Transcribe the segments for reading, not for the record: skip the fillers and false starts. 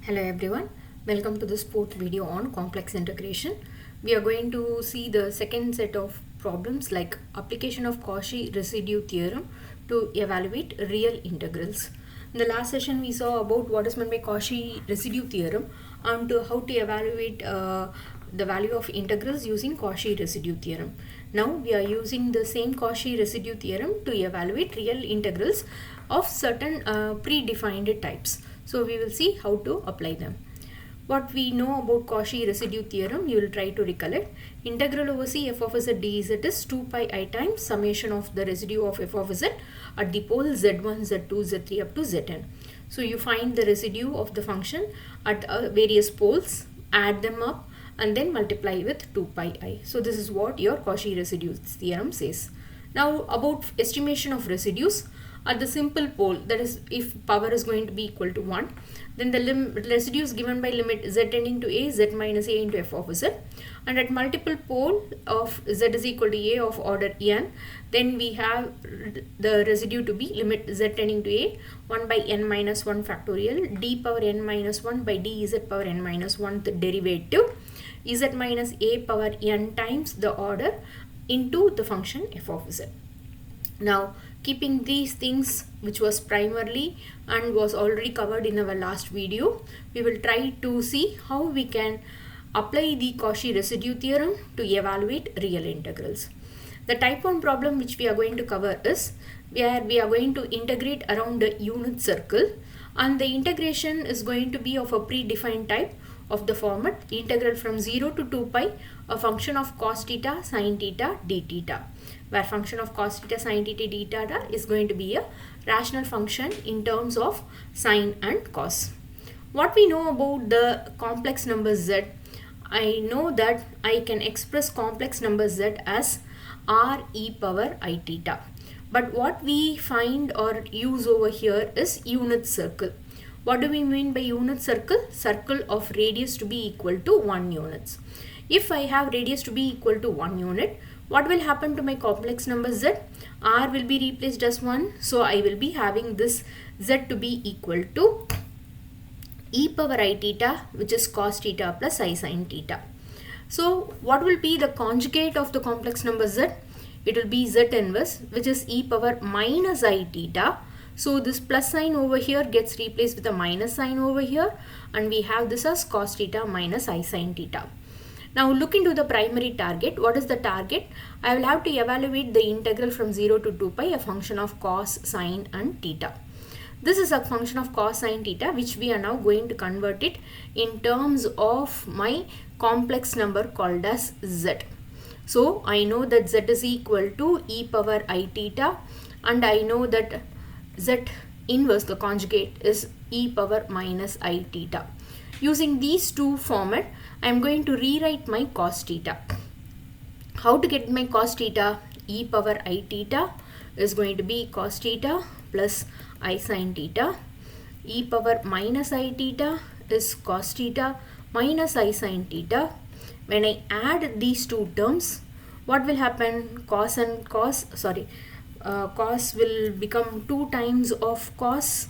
Hello everyone, welcome to this fourth video on complex integration. We are going to see the second set of problems like application of Cauchy residue theorem to evaluate real integrals. In the last session we saw about what is meant by Cauchy residue theorem and how to evaluate the value of integrals using Cauchy residue theorem. Now we are using the same Cauchy residue theorem to evaluate real integrals of certain predefined types. So we will see how to apply them. What we know about Cauchy residue theorem, you will try to recollect. Integral over C f of z dz is 2 pi I times summation of the residue of f of z at the pole z1, z2, z3 up to zn. So you find the residue of the function at various poles, add them up and then multiply with 2 pi I. So this is what your Cauchy residue theorem says. Now about estimation of residues. At the simple pole, that is if power is going to be equal to 1, then the residue is given by limit z tending to a, z minus a into f of z. And at multiple pole of z is equal to a of order n, then we have the residue to be limit z tending to a 1 by n minus 1 factorial d power n minus 1 by dz power n minus 1 the derivative z minus a power n times the order into the function f of z. Now keeping these things which was primarily and was already covered in our last video, we will try to see how we can apply the Cauchy residue theorem to evaluate real integrals. The type 1 problem which we are going to cover is where we are going to integrate around a unit circle, and the integration is going to be of a predefined type of the format integral from 0 to 2 pi a function of cos theta sin theta d theta, where function of cos theta sin theta d theta is going to be a rational function in terms of sine and cos. What we know about the complex number z, I know that I can express complex number z as r e power I theta. But what we find or use over here is unit circle. What do we mean by unit circle? Circle of radius to be equal to 1 units. If I have radius to be equal to 1 unit, what will happen to my complex number z? R will be replaced as 1. So I will be having this z to be equal to e power I theta, which is cos theta plus I sin theta. So what will be the conjugate of the complex number z? It will be z inverse, which is e power minus I theta. So this plus sign over here gets replaced with a minus sign over here, and we have this as cos theta minus I sin theta. Now look into the primary target. What is the target? I will have to evaluate the integral from 0 to 2 pi, a function of cos, sine and theta. This is a function of cos, sine, theta, which we are now going to convert it in terms of my complex number called as z. So I know that z is equal to e power I theta, and I know that z inverse, the conjugate, is e power minus I theta. Using these two format, I am going to rewrite my cos theta. How to get my cos theta? E power I theta is going to be cos theta plus I sin theta. E power minus I theta is cos theta minus I sin theta. When I add these two terms, what will happen? Cos will become 2 times of cos,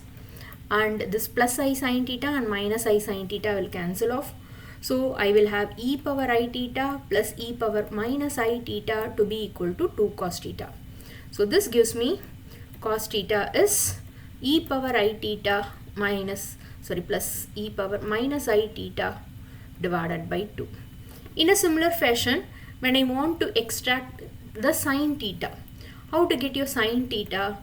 and this plus I sin theta and minus I sin theta will cancel off. So I will have e power I theta plus e power minus I theta to be equal to 2 cos theta. So this gives me cos theta is e power I theta plus e power minus I theta divided by 2. In a similar fashion, when I want to extract the sin theta, how to get your sin theta?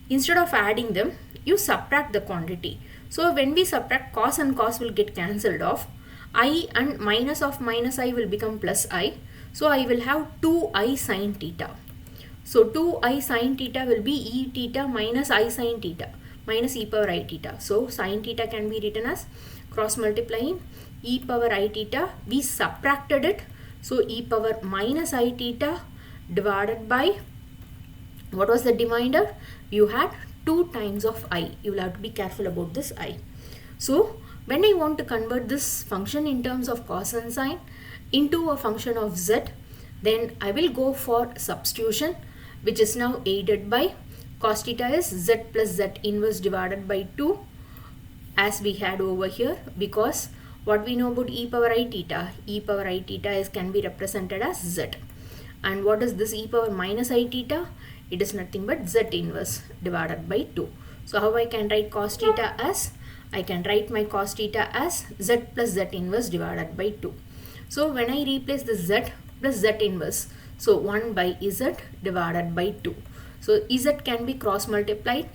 Instead of adding them, you subtract the quantity. So when we subtract, cos and cos will get cancelled off. I and minus of minus I will become plus I. So I will have 2i sin theta. So 2i sin theta will be e theta minus I sin theta minus e power I theta. So sin theta can be written as cross multiplying e power I theta. We subtracted it. So e power minus I theta divided by, what was the divisor? You had 2 times of I. You will have to be careful about this I. So when I want to convert this function in terms of cos and sine into a function of z, then I will go for substitution, which is now aided by cos theta is z plus z inverse divided by 2 as we had over here, because what we know about e power I theta? E power I theta can be represented as z. And what is this e power minus I theta? It is nothing but z inverse divided by 2. So how I can write cos theta as? I can write my cos theta as z plus z inverse divided by 2. So when I replace the z plus z inverse, so 1 by z divided by 2. So z can be cross multiplied.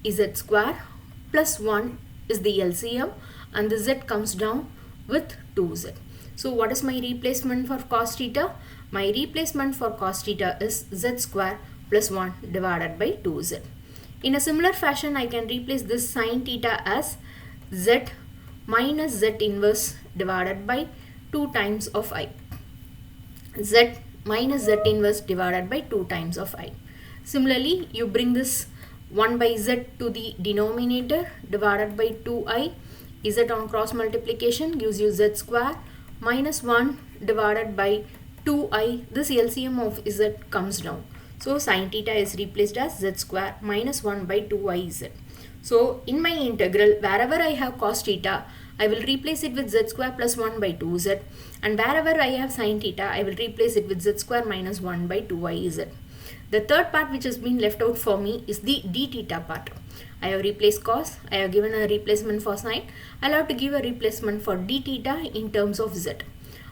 Z square plus 1 is the LCM, and the z comes down with 2z. So what is my replacement for cos theta? My replacement for cos theta is z square plus 1 divided by 2z. In a similar fashion, I can replace this sin theta as z minus z inverse divided by 2 times of I. Z minus z inverse divided by 2 times of I. Similarly, you bring this 1 by z to the denominator divided by 2i. Z on cross multiplication gives you z square minus 1 divided by 2i. This LCM of z comes down. So sin theta is replaced as z square minus 1 by 2i z. So in my integral, wherever I have cos theta, I will replace it with z square plus 1 by 2z, and wherever I have sin theta, I will replace it with z square minus 1 by 2i z. The third part which has been left out for me is the d theta part. I have replaced cos, I have given a replacement for sin, I will have to give a replacement for d theta in terms of z.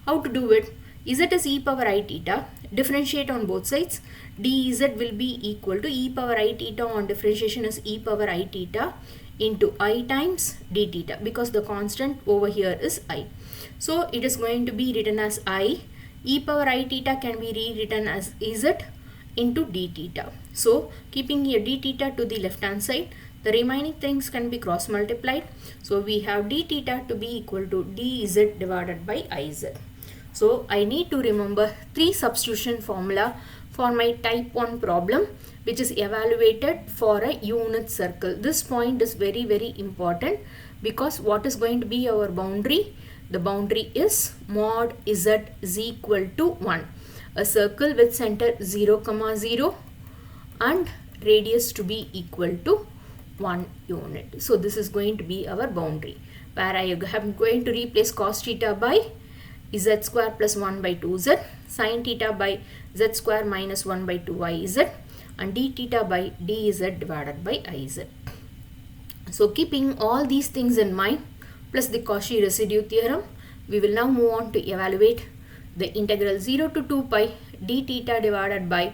How to do it? Z is e power I theta, differentiate on both sides, dz will be equal to e power I theta on differentiation is e power I theta into I times d theta, because the constant over here is I. So it is going to be written as I, e power I theta can be rewritten as z into d theta. So keeping here d theta to the left hand side, the remaining things can be cross multiplied. So we have d theta to be equal to dz divided by iz. So I need to remember 3 substitution formula for my type 1 problem, which is evaluated for a unit circle. This point is very, very important, because what is going to be our boundary? The boundary is mod z is equal to 1. A circle with center 0, 0 and radius to be equal to 1 unit. So this is going to be our boundary, where I am going to replace cos theta by z square plus 1 by 2z, sin theta by z square minus 1 by 2iz, and d theta by dz divided by iz. So keeping all these things in mind, plus the Cauchy residue theorem, we will now move on to evaluate the integral 0 to 2 pi d theta divided by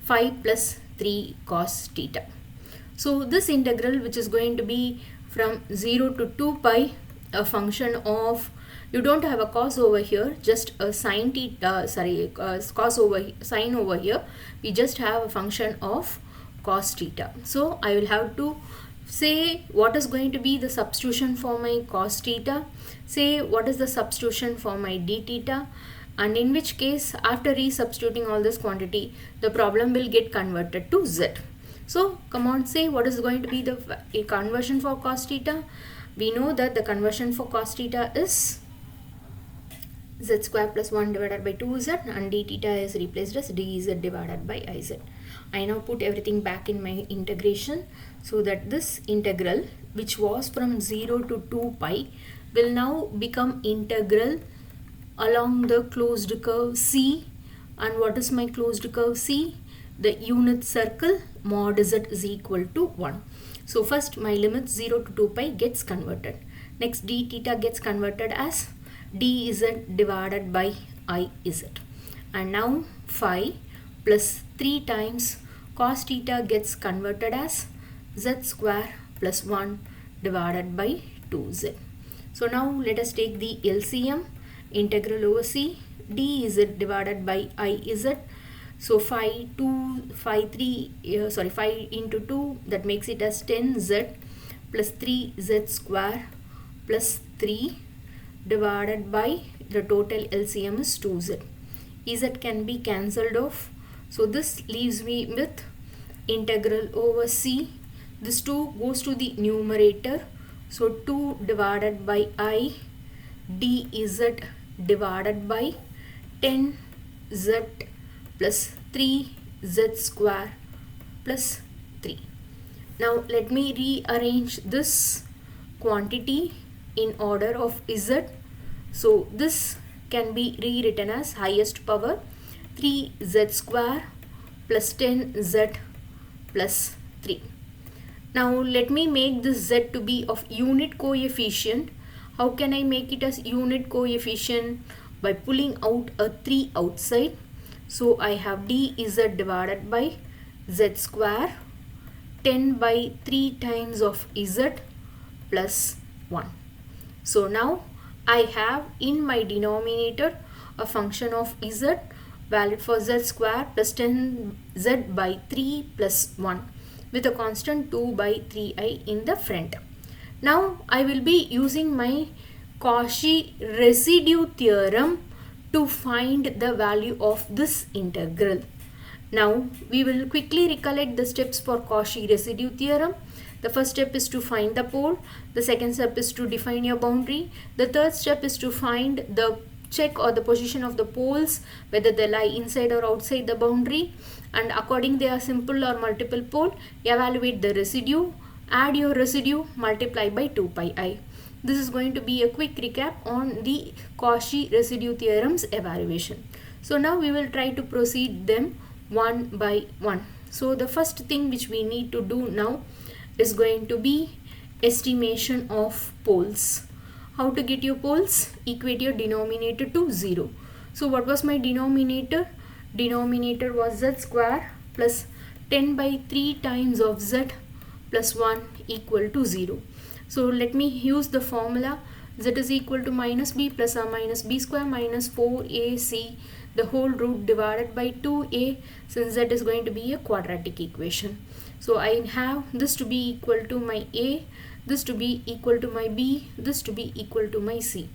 5 plus 3 cos theta. So this integral, which is going to be from 0 to 2 pi, a function of, you don't have a cos over here, just a sin theta, cos over sin over here, we just have a function of cos theta. So I will have to say what is going to be the substitution for my cos theta, say what is the substitution for my d theta, and in which case after resubstituting all this quantity, the problem will get converted to z. So come on, say what is going to be the conversion for cos theta. We know that the conversion for cos theta is z square plus 1 divided by 2z, and d theta is replaced as dz divided by iz. I now put everything back in my integration, so that this integral, which was from 0 to 2 pi, will now become integral along the closed curve C. And what is my closed curve C? The unit circle mod z is equal to 1. So first my limit 0 to 2 pi gets converted. Next d theta gets converted as dz divided by iz. And now 5 plus 3 times cos theta gets converted as z square plus 1 divided by 2z. So now let us take the LCM, integral over C, dz divided by iz. So 5 into 2, that makes it as 10z plus 3z square plus 3 divided by the total LCM is 2z. Ez can be cancelled off. So this leaves me with integral over C. This 2 goes to the numerator. So 2 divided by I dz divided by 10z plus 3z square plus 3. Now let me rearrange this quantity in order of z. So this can be rewritten as highest power 3z square plus 10z plus 3. Now let me make this z to be of unit coefficient. How can I make it as unit coefficient? By pulling out a 3 outside. So I have dz divided by z square 10 by 3 times of z plus 1. So now I have in my denominator a function of z valid for z square plus 10z by 3 plus 1 with a constant 2 by 3i in the front. Now I will be using my Cauchy residue theorem to find the value of this integral. Now we will quickly recollect the steps for Cauchy residue theorem. The first step is to find the pole. The second step is to define your boundary. The third step is to find the check or the position of the poles, whether they lie inside or outside the boundary, and according they are simple or multiple pole, evaluate the residue, add your residue, multiply by 2 pi I. This is going to be a quick recap on the Cauchy residue theorem's evaluation. So now we will try to proceed them one by one. So the first thing which we need to do now is going to be estimation of poles. How to get your poles? Equate your denominator to 0. So what was my denominator? Denominator was z square plus 10 by 3 times of z plus 1 equal to 0. So let me use the formula. Z is equal to minus b plus or minus b square minus 4ac the whole root divided by 2a, since z is going to be a quadratic equation. So I have this to be equal to my a, this to be equal to my b, this to be equal to my c.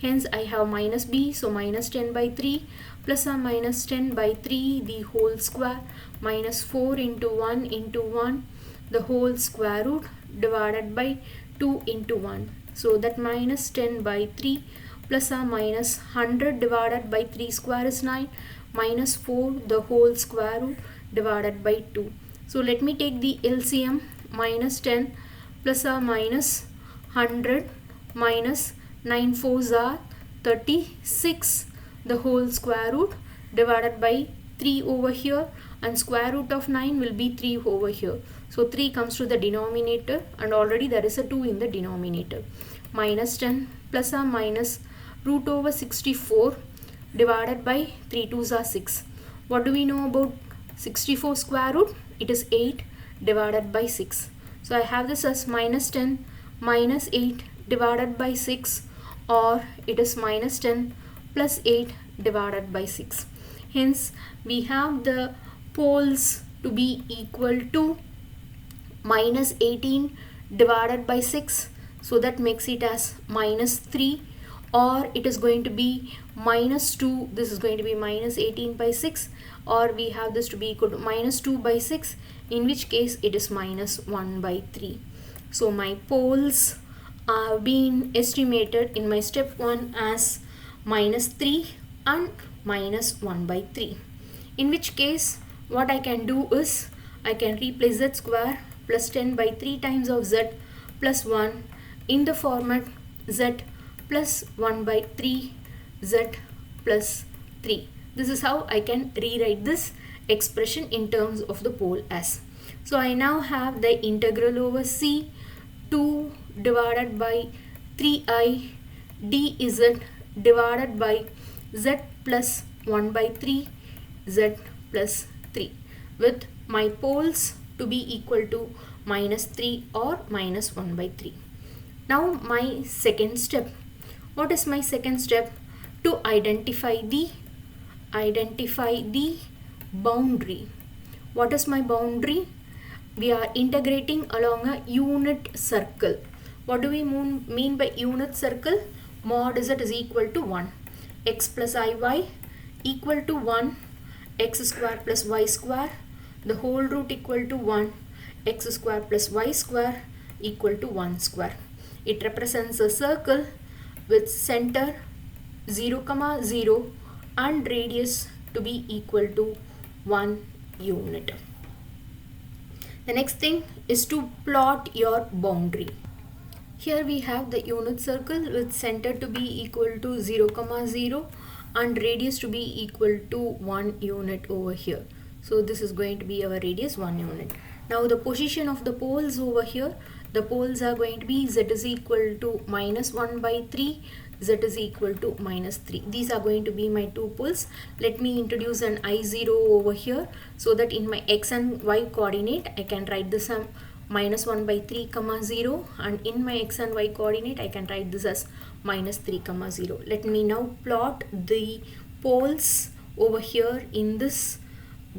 Hence I have minus b, so minus 10 by 3 plus or minus 10 by 3 the whole square minus 4 into 1 into 1 the whole square root divided by 2 into 1. So that minus 10 by 3 plus or minus 100 divided by 3 square is 9 minus 4 the whole square root divided by 2. So let me take the LCM. Minus 10 plus or minus 100 minus 9 4s are 36 the whole square root divided by 3 over here, and square root of 9 will be 3 over here. So 3 comes to the denominator, and already there is a 2 in the denominator. Minus 10 plus or minus root over 64 divided by 3 2s are 6. What do we know about 64 square root? It is 8 divided by 6. So I have this as minus 10 minus 8 divided by 6, or it is minus 10 plus 8 divided by 6. Hence we have the poles to be equal to minus 18 divided by 6. So that makes it as minus 3, or it is going to be minus 2. This is going to be minus 18 by 6, or we have this to be equal to minus 2 by 6, in which case it is minus 1 by 3. So my poles are being estimated in my step 1 as minus 3 and minus 1 by 3. In which case what I can do is I can replace z square plus 10 by 3 times of z plus 1 in the format z plus 1 by 3 z plus 3. This is how I can rewrite this expression in terms of the pole as. So I now have the integral over c 2 divided by 3i dz divided by z plus 1 by 3 z plus 3 with my poles to be equal to minus 3 or minus 1 by 3. Now my second step. What is my second step? To identify the boundary. What is my boundary? We are integrating along a unit circle. What do we mean by unit circle? Mod z is equal to 1. X plus iy equal to 1. X square plus y square the whole root equal to 1. X square plus y square equal to 1 square. It represents a circle with center 0, 0 and radius to be equal to 1 unit. The next thing is to plot your boundary. Here we have the unit circle with center to be equal to 0, 0 and radius to be equal to 1 unit over here. So this is going to be our radius 1 unit. Now the position of the poles over here, the poles are going to be z is equal to minus 1 by 3, z is equal to minus 3. These are going to be my two poles. Let me introduce an I0 over here so that in my x and y coordinate I can write this as minus 1 by 3 comma 0, and in my x and y coordinate I can write this as minus 3 comma 0. Let me now plot the poles over here in this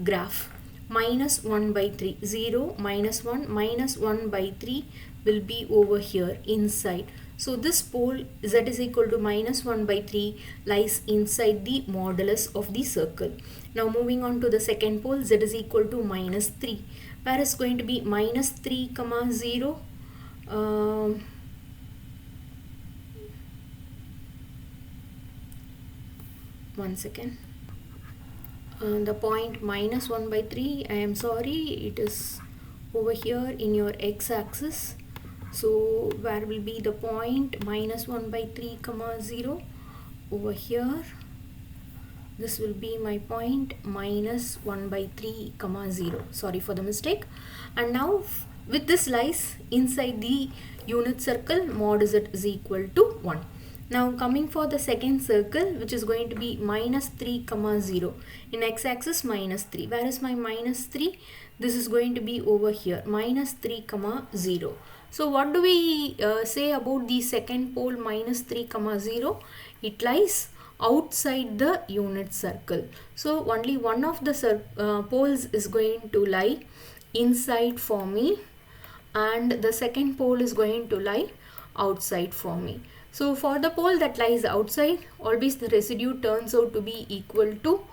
graph. Minus 1 by 3, 0, minus 1, minus 1 by 3 will be over here inside. So this pole z is equal to minus 1 by 3 lies inside the modulus of the circle. Now moving on to the second pole, z is equal to minus 3. Where is going to be minus 3 comma 0? One second. The point minus 1 by 3, I am sorry, it is over here in your x-axis. So where will be the point minus 1 by 3 comma 0? Over here. This will be my point minus 1 by 3 comma 0. Sorry for the mistake. And now with this lies inside the unit circle, mod z is equal to 1. Now coming for the second circle, which is going to be minus 3 comma 0. In x-axis minus 3. Where is my minus 3? This is going to be over here, minus 3 comma 0. So what do we say about the second pole minus 3 comma 0? It lies outside the unit circle. So only one of the poles is going to lie inside for me, and the second pole is going to lie outside for me. So for the pole that lies outside, always the residue turns out to be equal to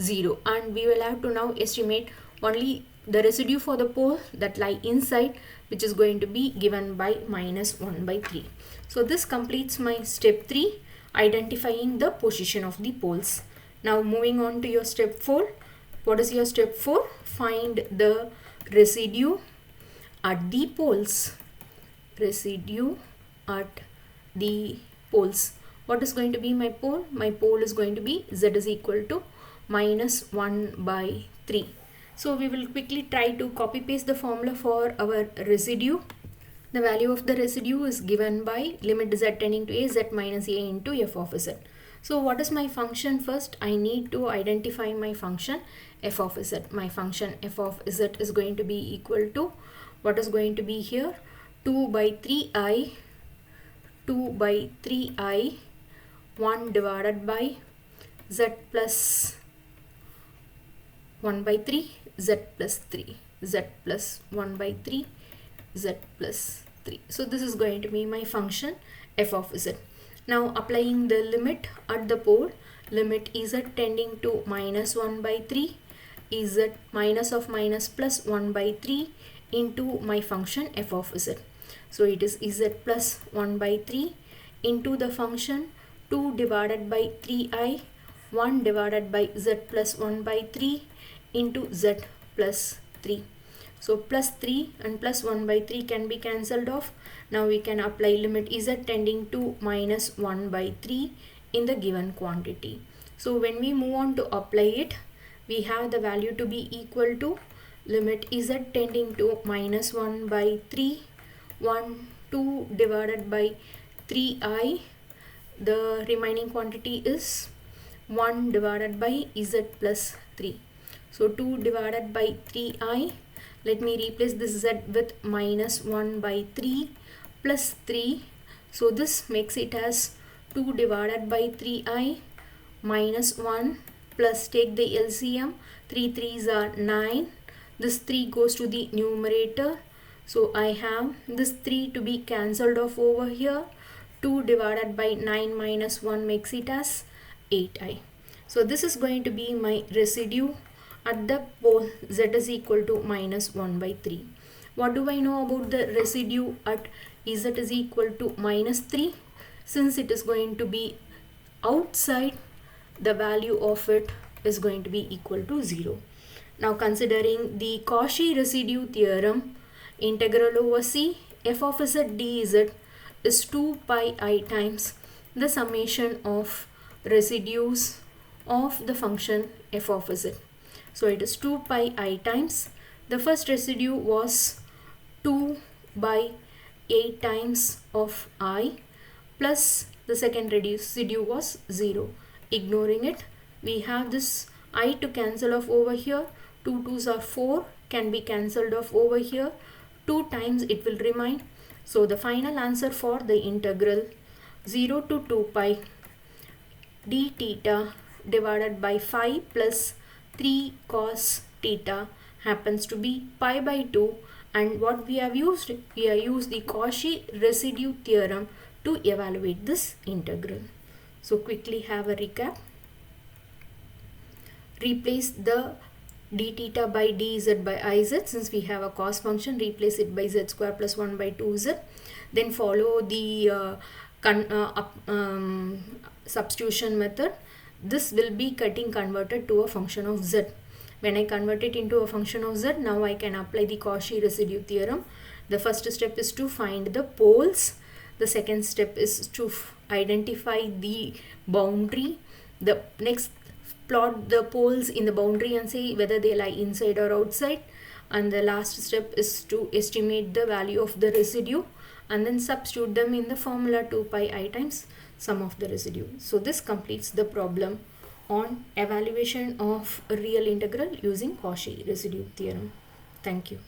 0, and we will have to now estimate only the residue for the pole that lie inside, which is going to be given by minus 1 by 3. So this completes my step 3, identifying the position of the poles. Now moving on to your step 4. What is your step 4? Find the residue at the poles. Residue at the poles. What is going to be my pole? My pole is going to be z is equal to minus 1 by 3. So we will quickly try to copy paste the formula for our residue. The value of the residue is given by limit z tending to a z minus a into f of z. So what is my function first? I need to identify my function f of z. My function f of z is going to be equal to, what is going to be here? 2 by 3i 1 divided by z plus 1 by 3 z plus 3 z plus 1 by 3 z plus 3. So this is going to be my function f of z. Now applying the limit at the pole, limit z tending to minus 1 by 3 z minus of minus plus 1 by 3 into my function f of z. So it is z plus 1 by 3 into the function 2 divided by 3i 1 divided by z plus 1 by 3 into z plus 3. So plus 3 and plus 1 by 3 can be cancelled off. Now we can apply limit z tending to minus 1 by 3 in the given quantity. So when we move on to apply it, we have the value to be equal to limit z tending to minus 1 by 3 2 divided by 3i. The remaining quantity is 1 divided by z plus 3. So 2 divided by 3i. Let me replace this z with minus 1 by 3 plus 3. So this makes it as 2 divided by 3i minus 1 plus, take the LCM, 3 3s are 9. This 3 goes to the numerator. So I have this 3 to be cancelled off over here. 2 divided by 9 minus 1 makes it as 8i. So this is going to be my residue at the pole z is equal to minus 1 by 3. What do I know about the residue at z is equal to minus 3? Since it is going to be outside, the value of it is going to be equal to 0. Now considering the Cauchy residue theorem, integral over c f of z dz is 2 pi I times the summation of residues of the function f of z. So it is 2 pi I times, the first residue was 2 by 8 times of I, plus the second residue was 0. Ignoring it, we have this I to cancel off over here, 2 2s are 4, can be cancelled off over here, 2 times it will remain. So the final answer for the integral 0 to 2 pi d theta divided by 5 plus 3 cos theta happens to be pi by 2, and what we have used the Cauchy residue theorem to evaluate this integral. So quickly have a recap. Replace the d theta by dz by iz, since we have a cos function, replace it by z square plus 1 by 2z. Then follow the substitution method. This will be getting converted to a function of z. When I convert it into a function of z, now I can apply the Cauchy residue theorem. The first step is to find the poles. The second step is to identify the boundary. The next, plot the poles in the boundary and see whether they lie inside or outside. And the last step is to estimate the value of the residue and then substitute them in the formula 2 pi I times sum of the residue. So this completes the problem on evaluation of a real integral using Cauchy residue theorem. Thank you.